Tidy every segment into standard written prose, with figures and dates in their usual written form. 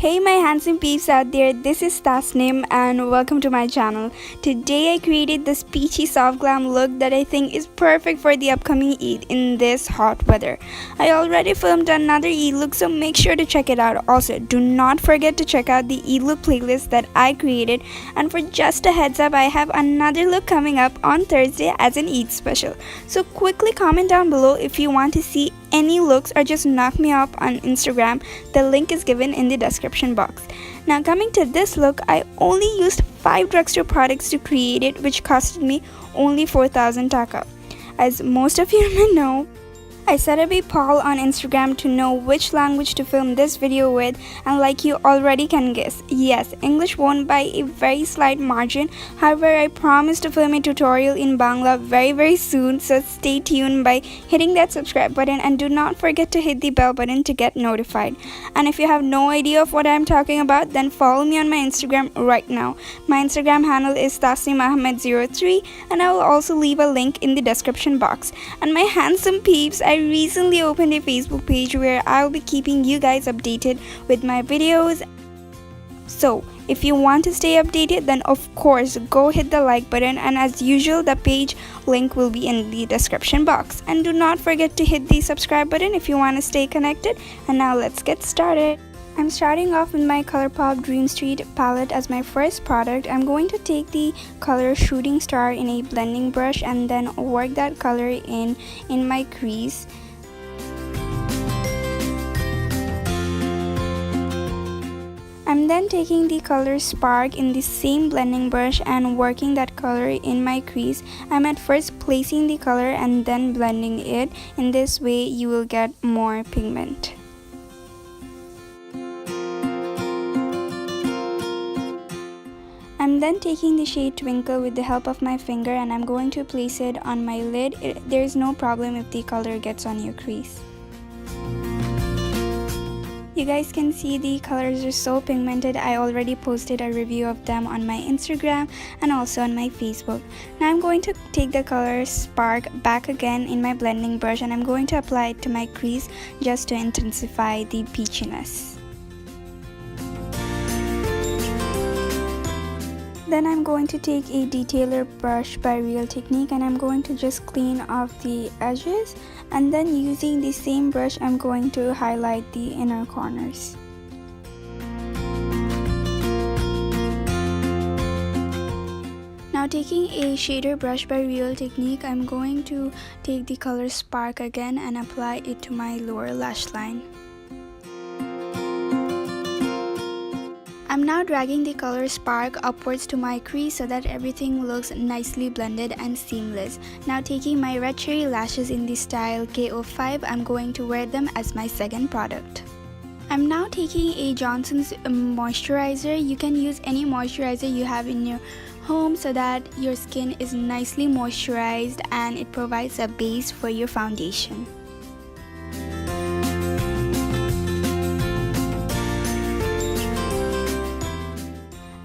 Hey my handsome peeps out there, this is Tasnim and welcome to my channel. Today I created this peachy soft glam look that I think is perfect for the upcoming Eid in this hot weather. I already filmed another Eid look, so make sure to check it out. Also, do not forget to check out the Eid look playlist that I created, and for just a heads up, I have another look coming up on Thursday as an Eid special. So quickly comment down below if you want to see any looks or just knock me up on Instagram. The link is given in the description box. Now coming to this look, I only used 5 drugstore products to create it, which costed me only 4,000 Taka. As most of you may know, I set up a poll on Instagram to know which language to film this video with, and like you already can guess, yes, English won by a very slight margin. However, I promise to film a tutorial in Bangla very soon, so stay tuned by hitting that subscribe button and do not forget to hit the bell button to get notified. And if you have no idea of what I'm talking about, then follow me on my Instagram right now. My Instagram handle is tasnimahmed03, and I will also leave a link in the description box. And my handsome peeps, I recently opened a Facebook page where I will be keeping you guys updated with my videos. So if you want to stay updated, then of course go hit the like button, and as usual the page link will be in the description box. And do not forget to hit the subscribe button if you want to stay connected. And now let's get started. I'm starting off with my Colourpop Dream Street palette as my first product. I'm going to take the color Shooting Star in a blending brush and then work that color in my crease. I'm then taking the color Spark in the same blending brush and working that color in my crease. I'm at first placing the color and then blending it. In this way you will get more pigment. I'm then taking the shade Twinkle with the help of my finger, and I'm going to place it on my lid. There's no problem if the color gets on your crease. You guys can see the colors are so pigmented. I already posted a review of them on my Instagram and also on my Facebook. Now I'm going to take the color Spark back again in my blending brush, and I'm going to apply it to my crease just to intensify the peachiness. Then I'm going to take a detailer brush by Real Technique, and I'm going to just clean off the edges, and then using the same brush I'm going to highlight the inner corners. Now taking a shader brush by Real Technique, I'm going to take the color Spark again and apply it to my lower lash line. I'm now dragging the color Spark upwards to my crease so that everything looks nicely blended and seamless. Now taking my red cherry lashes in the style KO5, I'm going to wear them as my second product. I'm now taking a Johnson's moisturizer. You can use any moisturizer you have in your home so that your skin is nicely moisturized and it provides a base for your foundation.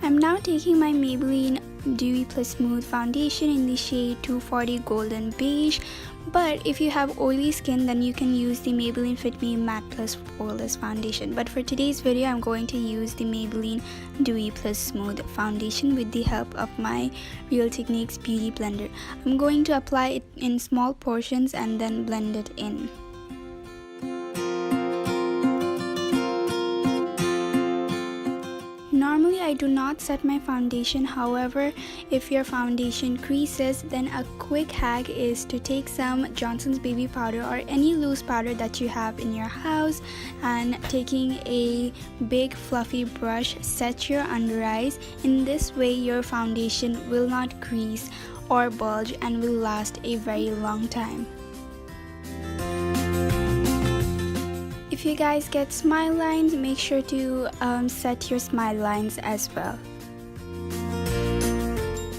I'm now taking my Maybelline Dewy Plus Smooth foundation in the shade 240 Golden Beige, but if you have oily skin then you can use the Maybelline Fit Me Matte Plus Poreless foundation. But for today's video I'm going to use the Maybelline Dewy Plus Smooth foundation with the help of my Real Techniques Beauty Blender. I'm going to apply it in small portions and then blend it in. Normally I do not set my foundation, however if your foundation creases, then a quick hack is to take some Johnson's baby powder or any loose powder that you have in your house, and taking a big fluffy brush set your under eyes. In this way your foundation will not crease or bulge and will last a very long time. If you guys get smile lines, make sure to set your smile lines as well.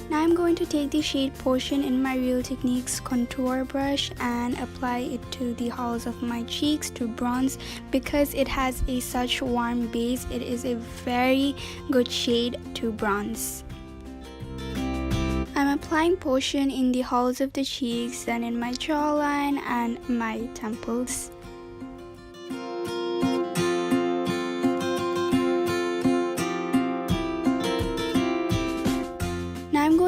Now I'm going to take the shade Portion in my Real Techniques contour brush and apply it to the hollows of my cheeks to bronze. Because it has a such warm base, it is a very good shade to bronze. I'm applying Portion in the hollows of the cheeks, then in my jawline and my temples.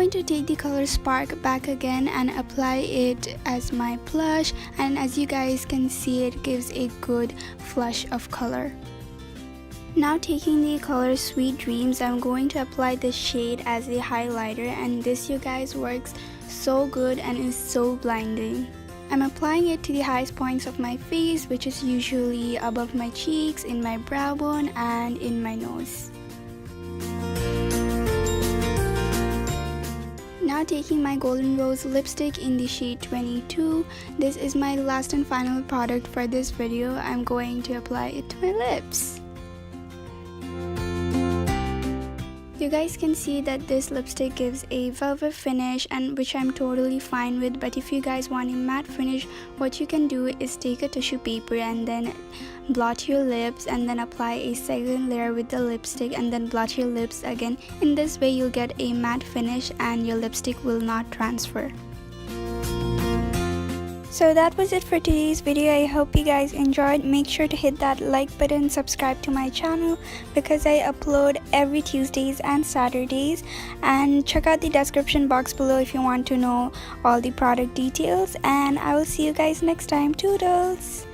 going to take the color Spark back again and apply it as my blush, and as you guys can see, it gives a good flush of color. Now taking the color Sweet Dreams, I'm going to apply this shade as a highlighter, and this, you guys, works so good and is so blinding. I'm applying it to the highest points of my face, which is usually above my cheeks, in my brow bone, and in my nose. Now taking my Golden Rose lipstick in the shade 22. This is my last and final product for this video. I'm going to apply it to my lips. You guys can see that this lipstick gives a velvet finish, and which I'm totally fine with, but if you guys want a matte finish, what you can do is take a tissue paper and then blot your lips and then apply a second layer with the lipstick and then blot your lips again. In this way you'll get a matte finish and your lipstick will not transfer. So that was it for today's video. I hope you guys enjoyed. Make sure to hit that like button, subscribe to my channel because I upload every Tuesdays and Saturdays, and check out the description box below if you want to know all the product details, and I will see you guys next time. Toodles!